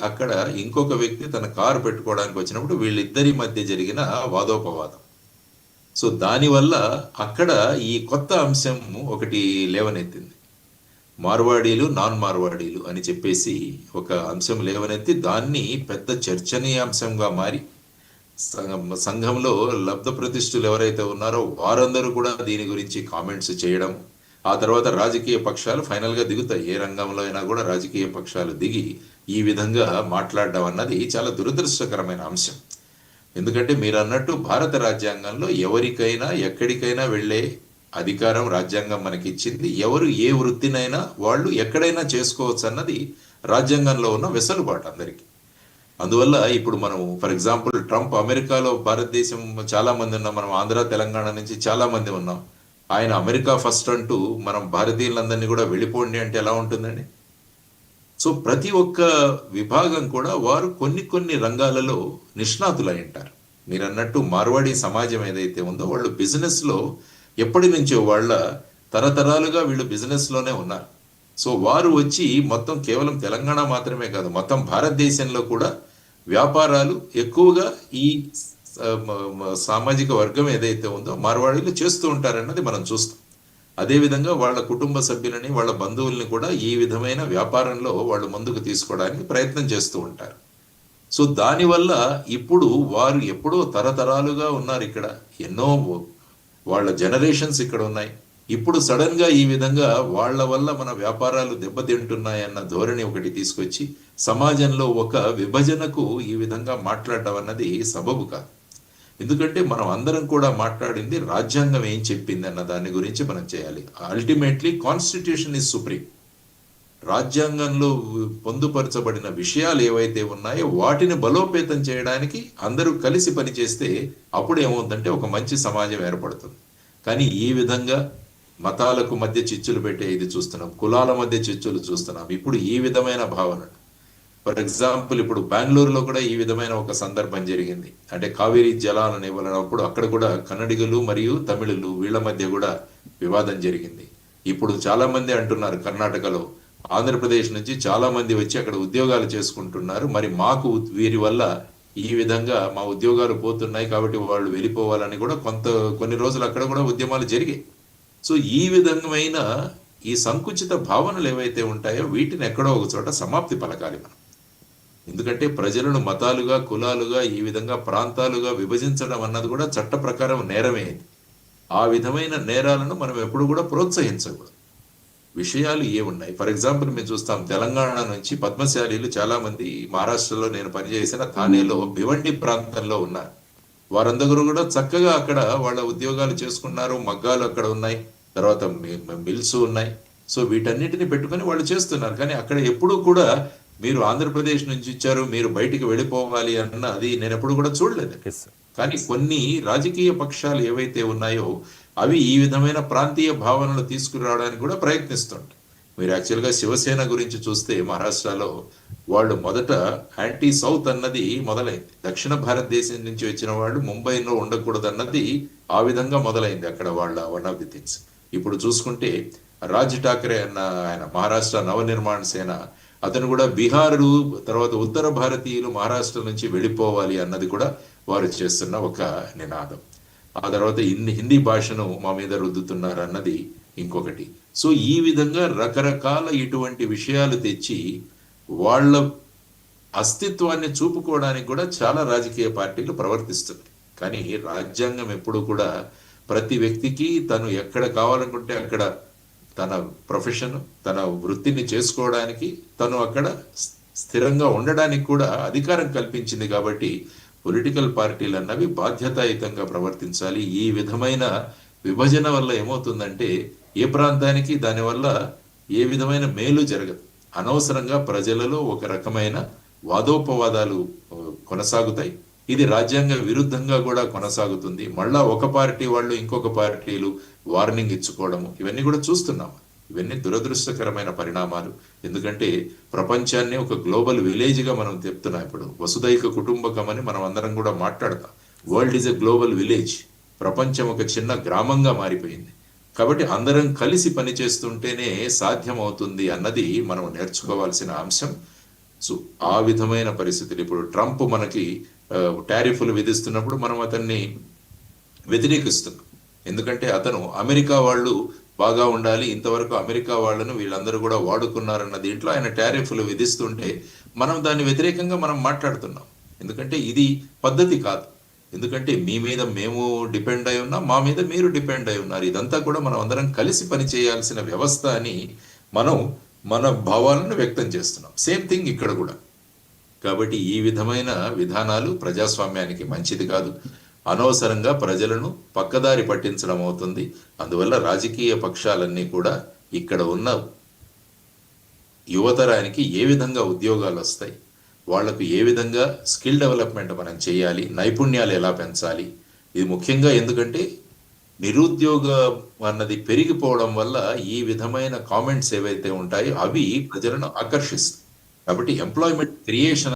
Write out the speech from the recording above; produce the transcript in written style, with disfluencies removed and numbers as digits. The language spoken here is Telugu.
అక్కడ ఇంకొక వ్యక్తి తన కారు పెట్టుకోవడానికి వచ్చినప్పుడు వీళ్ళిద్దరి మధ్య జరిగిన వాదోపవాదం. సో దానివల్ల అక్కడ ఈ కొత్త అంశం ఒకటి లేవనెత్తింది. మార్వాడీలు, నాన్ మార్వాడీలు అని చెప్పేసి ఒక అంశం లేవనెత్తి దాన్ని పెద్ద చర్చనీయాంశంగా మారి సంఘంలో లబ్ధ ప్రతిష్ఠులు ఎవరైతే ఉన్నారో వారందరూ కూడా దీని గురించి కామెంట్స్ చేయడం, ఆ తర్వాత రాజకీయ పక్షాలు ఫైనల్ గా దిగుతాయి. ఏ రంగంలో అయినా కూడా రాజకీయ పక్షాలు దిగి ఈ విధంగా మాట్లాడడం అన్నది చాలా దురదృష్టకరమైన అంశం. ఎందుకంటే మీరు అన్నట్టు భారత రాజ్యాంగంలో ఎవరికైనా ఎక్కడికైనా వెళ్ళే అధికారం రాజ్యాంగం మనకి ఇచ్చింది. ఎవరు ఏ వృత్తినైనా వాళ్ళు ఎక్కడైనా చేసుకోవచ్చు అన్నది రాజ్యాంగంలో ఉన్న వెసులుబాటు అందరికీ. అందువల్ల ఇప్పుడు మనం ఫర్ ఎగ్జాంపుల్ ట్రంప్ అమెరికాలో, భారతదేశం చాలా మంది ఉన్నాం, మనం ఆంధ్ర తెలంగాణ నుంచి చాలా మంది ఉన్నాం. ఆయన అమెరికా ఫస్ట్ అంటూ మనం భారతీయులందరినీ కూడా వెళ్ళిపోండి అంటే ఎలా ఉంటుందండి? సో ప్రతి ఒక్క విభాగం కూడా వారు కొన్ని కొన్ని రంగాలలో నిష్ణాతులై ఉంటారు. మీరు అన్నట్టు మార్వాడి సమాజం ఏదైతే ఉందో వాళ్ళు బిజినెస్ లో ఎప్పటి నుంచో వాళ్ళ తరతరాలుగా వీళ్ళు బిజినెస్ లోనే ఉన్నారు. సో వారు వచ్చి మొత్తం కేవలం తెలంగాణ మాత్రమే కాదు, మొత్తం భారతదేశంలో కూడా వ్యాపారాలు ఎక్కువగా ఈ సామాజిక వర్గం ఏదైతే ఉందో మార్వాడీలు చేస్తూ ఉంటారన్నది మనం చూస్తాం. అదేవిధంగా వాళ్ళ కుటుంబ సభ్యులని, వాళ్ళ బంధువుల్ని కూడా ఈ విధమైన వ్యాపారంలో వాళ్ళు ముందుకు తీసుకోవడానికి ప్రయత్నం చేస్తూ ఉంటారు. సో దానివల్ల ఇప్పుడు వారు ఎప్పుడో తరతరాలుగా ఉన్నారు ఇక్కడ, ఎన్నో వాళ్ళ జనరేషన్స్ ఇక్కడ ఉన్నాయి. ఇప్పుడు సడన్ గా ఈ విధంగా వాళ్ళ వల్ల మన వ్యాపారాలు దెబ్బతింటున్నాయన్న ధోరణి ఒకటి తీసుకొచ్చి సమాజంలో ఒక విభజనకు ఈ విధంగా మాట్లాడడం అన్నది సబబు కాదు. ఎందుకంటే మనం అందరం కూడా మాట్లాడింది రాజ్యాంగం ఏం చెప్పింది అన్న దాని గురించి మనం చేయాలి. Ultimately constitution is supreme. రాజ్యాంగంలో పొందుపరచబడిన విషయాలు ఏవైతే ఉన్నాయో వాటిని బలోపేతం చేయడానికి అందరూ కలిసి పనిచేస్తే అప్పుడు ఏమవుతుందంటే ఒక మంచి సమాజం ఏర్పడుతుంది. కానీ ఈ విధంగా మతాలకు మధ్య చిచ్చులు పెట్టే ఇది చూస్తున్నాం, కులాల మధ్య చిచ్చులు చూస్తున్నాం. ఇప్పుడు ఈ విధమైన భావన, ఫర్ ఎగ్జాంపుల్ ఇప్పుడు బెంగళూరులో కూడా ఈ విధమైన ఒక సందర్భం జరిగింది. అంటే కావేరీ జలాలను ఇవ్వాలన్నప్పుడు అక్కడ కూడా కన్నడిగులు మరియు తమిళులు వీళ్ళ మధ్య కూడా వివాదం జరిగింది. ఇప్పుడు చాలా మంది అంటున్నారు కర్ణాటకలో, ఆంధ్రప్రదేశ్ నుంచి చాలా మంది వచ్చి అక్కడ ఉద్యోగాలు చేసుకుంటున్నారు, మరి మాకు వీరి వల్ల ఈ విధంగా మా ఉద్యోగాలు పోతున్నాయి కాబట్టి వాళ్ళు వెళ్ళిపోవాలని కూడా కొన్ని రోజులు అక్కడ కూడా ఉద్యమాలు జరిగాయి. సో ఈ విధమైన ఈ సంకుచిత భావనలు ఏవైతే ఉంటాయో వీటిని ఎక్కడో ఒక చోట సమాప్తి పలకాలి మనం. ఎందుకంటే ప్రజలను మతాలుగా, కులాలుగా, ఈ విధంగా ప్రాంతాలుగా విభజించడం అన్నది కూడా చట్ట ప్రకారం నేరమే. ఆ విధమైన నేరాలను మనం ఎప్పుడు కూడా ప్రోత్సహించకూడదు. విషయాలు ఏమున్నాయి, ఫర్ ఎగ్జాంపుల్ మేము చూస్తాం తెలంగాణ నుంచి పద్మశాలీలు చాలా మంది మహారాష్ట్రలో నేను పనిచేసిన థానేలో భివండి ప్రాంతంలో ఉన్నారు. వారందరూ కూడా చక్కగా అక్కడ వాళ్ళ ఉద్యోగాలు చేసుకున్నారు, మగ్గాలు అక్కడ ఉన్నాయి, తర్వాత మిల్స్ ఉన్నాయి. సో వీటన్నిటిని పెట్టుకొని వాళ్ళు చేస్తున్నారు. కానీ అక్కడ ఎప్పుడూ కూడా మీరు ఆంధ్రప్రదేశ్ నుంచి ఇచ్చారు, మీరు బయటికి వెళ్ళిపోవాలి అన్న అది నేను ఎప్పుడు కూడా చూడలేదు. కానీ కొన్ని రాజకీయ పక్షాలు ఏవైతే ఉన్నాయో అవి ఈ విధమైన ప్రాంతీయ భావనలు తీసుకురావడానికి కూడా ప్రయత్నిస్తుంటాయి. మీరు యాక్చువల్గా శివసేన గురించి చూస్తే మహారాష్ట్రలో వాళ్ళు మొదట యాంటీ సౌత్ అన్నది మొదలైంది. దక్షిణ భారతదేశం నుంచి వచ్చిన వాళ్ళు ముంబైలో ఉండకూడదు అన్నది ఆ విధంగా మొదలైంది అక్కడ వాళ్ళ వన్ ఆఫ్ ది థింగ్స్. ఇప్పుడు చూసుకుంటే రాజ్ ఠాకరే అన్న ఆయన మహారాష్ట్ర నవనిర్మాణ సేన, అతను కూడా బీహారు తర్వాత ఉత్తర భారతీయులు మహారాష్ట్ర నుంచి వెళ్ళిపోవాలి అన్నది కూడా వారు చేస్తున్న ఒక నినాదం. ఆ తర్వాత హిందీ భాషను మా మీద రుద్దుతున్నారు అన్నది ఇంకొకటి. సో ఈ విధంగా రకరకాల ఇటువంటి విషయాలు తెచ్చి వాళ్ళ అస్తిత్వాన్ని చూపుకోవడానికి కూడా చాలా రాజకీయ పార్టీలు ప్రవర్తిస్తున్నాయి. కానీ రాజ్యాంగం ఎప్పుడు కూడా ప్రతి వ్యక్తికి తను ఎక్కడ కావాలనుకుంటే అక్కడ తన ప్రొఫెషన్, తన వృత్తిని చేసుకోవడానికి, తను అక్కడ స్థిరంగా ఉండడానికి కూడా అధికారం కల్పించింది. కాబట్టి పొలిటికల్ పార్టీలు అన్నవి బాధ్యతాయుతంగా ప్రవర్తించాలి. ఈ విధమైన విభజన వల్ల ఏమవుతుందంటే ఏ ప్రాంతానికి దానివల్ల ఏ విధమైన మేలు జరగదు. అనవసరంగా ప్రజలలో ఒక రకమైన వాదోపవాదాలు కొనసాగుతాయి. ఇది రాజ్యాంగ విరుద్ధంగా కూడా కొనసాగుతుంది. మళ్ళా ఒక పార్టీ వాళ్ళు ఇంకొక పార్టీలు వార్నింగ్ ఇచ్చుకోవడము ఇవన్నీ కూడా చూస్తున్నాం. ఇవన్నీ దురదృష్టకరమైన పరిణామాలు. ఎందుకంటే ప్రపంచాన్ని ఒక గ్లోబల్ విలేజ్ గా మనం చెప్తున్నాం. ఇప్పుడు వసుదైక కుటుంబకం అని మనం అందరం కూడా మాట్లాడతాం. World is a global village. ప్రపంచం ఒక చిన్న గ్రామంగా మారిపోయింది. కాబట్టి అందరం కలిసి పనిచేస్తుంటేనే సాధ్యం అవుతుంది అన్నది మనం నేర్చుకోవాల్సిన అంశం. సో ఆ విధమైన పరిస్థితులు ఇప్పుడు ట్రంప్ మనకి టారిఫ్లు విధిస్తున్నప్పుడు మనం అతన్ని వ్యతిరేకిస్తున్నాం. ఎందుకంటే అతను అమెరికా వాళ్ళు బాగా ఉండాలి, ఇంతవరకు అమెరికా వాళ్ళను వీళ్ళందరూ కూడా వాడుకున్నారన్న దీంట్లో ఆయన టారిఫ్లు విధిస్తుంటే మనం దాన్ని వ్యతిరేకంగా మనం మాట్లాడుతున్నాం. ఎందుకంటే ఇది పద్ధతి కాదు. ఎందుకంటే మీ మీద మేము డిపెండ్ అయి ఉన్నాం, మా మీద మీరు డిపెండ్ అయి ఉన్నారు. ఇదంతా కూడా మనం అందరం కలిసి పని చేయాల్సిన వ్యవస్థ అని మనం మన భావాలను వ్యక్తం చేస్తున్నాం. సేమ్ థింగ్ ఇక్కడ కూడా. కాబట్టి ఈ విధమైన విధానాలు ప్రజాస్వామ్యానికి మంచిది కాదు. అనవసరంగా ప్రజలను పక్కదారి పట్టించడం అవుతుంది. అందువల్ల రాజకీయ పక్షాలన్నీ కూడా ఇక్కడ ఉన్న యువతరానికి ఏ విధంగా ఉద్యోగాలు వస్తాయి, వాళ్లకు ఏ విధంగా స్కిల్ డెవలప్మెంట్ మనం చేయాలి, నైపుణ్యాలు ఎలా పెంచాలి, ఇది ముఖ్యంగా. ఎందుకంటే నిరుద్యోగం అన్నది పెరిగిపోవడం వల్ల ఈ విధమైన కామెంట్స్ ఏవైతే ఉంటాయో అవి ప్రజలను ఆకర్షిస్తాయి. కాబట్టి ఎంప్లాయ్మెంట్ క్రియేషన్